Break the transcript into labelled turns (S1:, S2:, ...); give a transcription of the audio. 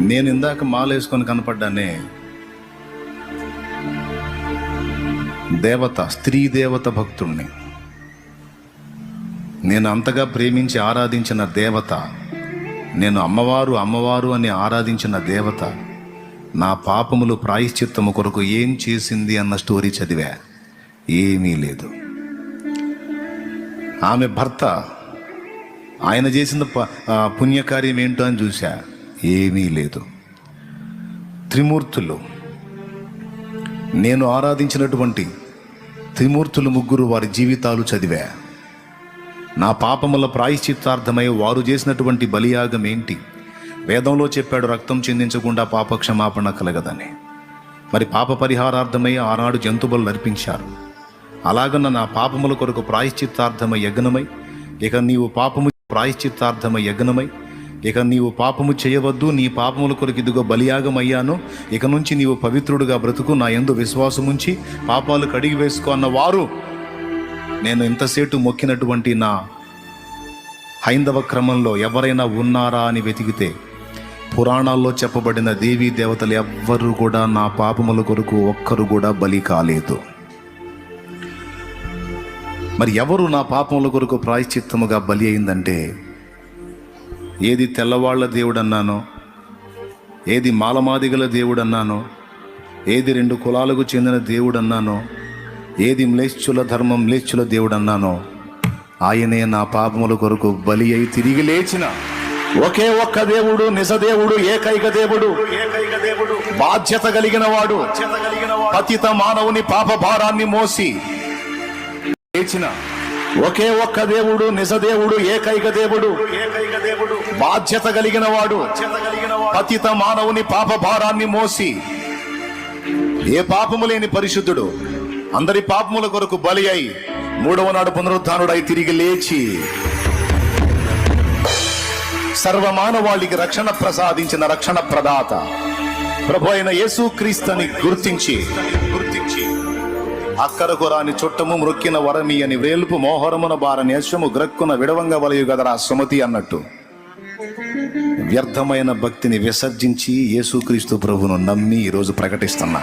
S1: నేను ఇందాక మాలేసుకొని కనపడ్డానే, దేవత, స్త్రీ దేవత భక్తుణ్ణి. నేను అంతగా ప్రేమించి ఆరాధించిన దేవత, నేను అమ్మవారు అమ్మవారు అని ఆరాధించిన దేవత నా పాపములు ప్రాయశ్చిత్తము కొరకు ఏం చేసింది అన్న స్టోరీ చదివా. ఏమీ లేదు. ఆమె భర్త, ఆయన చేసిన పుణ్యకార్యం ఏంటో అని చూసా. ఏమీ లేదు. త్రిమూర్తులు, నేను ఆరాధించినటువంటి త్రిమూర్తులు ముగ్గురు వారి జీవితాలు చదివా. నా పాపముల ప్రాయశ్చిత్తార్థమై వారు చేసినటువంటి బలియాగం ఏంటి? వేదంలో చెప్పాడు, రక్తం చిందించకుండా పాపక్షమాపణ కలగదని. మరి పాప పరిహారార్థమై ఆనాడు జంతుబలు అర్పించారు. అలాగన్న నా పాపముల కొరకు ప్రాయశ్చిత్తార్థమై యజ్ఞమై, ఇక నీవు పాపము ప్రాయశ్చిత్తార్థమై యజ్ఞమై, ఇక నీవు పాపము చేయవద్దు, నీ పాపముల కొరకు ఇదిగో బలియాగం అయ్యాను, ఇక నుంచి నీవు పవిత్రుడుగా బ్రతుకు, నా యందు విశ్వాసముంచి పాపాలు కడిగి వేసుకో అన్న వారు నేను ఇంతసేటు మొక్కినటువంటి నా హైందవ క్రమంలో ఎవరైనా ఉన్నారా అని వెతికితే పురాణాల్లో చెప్పబడిన దేవీ దేవతలు ఎవ్వరు కూడా నా పాపముల కొరకు ఒక్కరు కూడా బలి కాలేదు. మరి ఎవరు నా పాపముల కొరకు ప్రాయశ్చిత్తముగా బలి అయిందంటే, ఏది తెల్లవాళ్ల దేవుడు అన్నానో, ఏది మాలమాదిగల దేవుడు అన్నానో, ఏది 2 కులాలకు చెందిన దేవుడు అన్నానో, ఏది మ్లేచ్చుల ధర్మం మ్లేచ్చుల దేవుడు అన్నానో, ఆయనే నా పాపముల కొరకు బలి అయి తిరిగి లేచిన ఒకే ఒక్క దేవుడు, నిజదేవుడు, ఏకైక దేవుడు, బాధ్యత కలిగిన వాడు, పతిత మానవుని పాప భారాన్ని మోసి లేచిన ఒకే ఒక్క దేవుడు, నిజదేవుడు, ఏకైక దేవుడు, బాధ్యత కలిగిన వాడు, పతిత మానవుని పాప భారాన్ని మోసి ఏ పాపము లేని పరిశుద్ధుడు అందరి పాపముల కొరకు బలి అయి 3వ నాడు పునరుద్ధానుడై తిరిగి లేచి సర్వమానవాళికి రక్షణ ప్రసాదించిన రక్షణ ప్రదాత ప్రభు అయిన యేసు క్రీస్తుని గుర్తించి అక్కరకు రాని చుట్టము మ్రొక్కిన వరమి అని వేల్పు మోహరమున బారని యశము గ్రక్కున విడవంగ వలయు గదరా సుమతి అన్నట్టు వ్యర్థమైన భక్తిని విసర్జించి యేసుక్రీస్తు ప్రభువును నమ్మి ఈరోజు ప్రకటిస్తున్నా.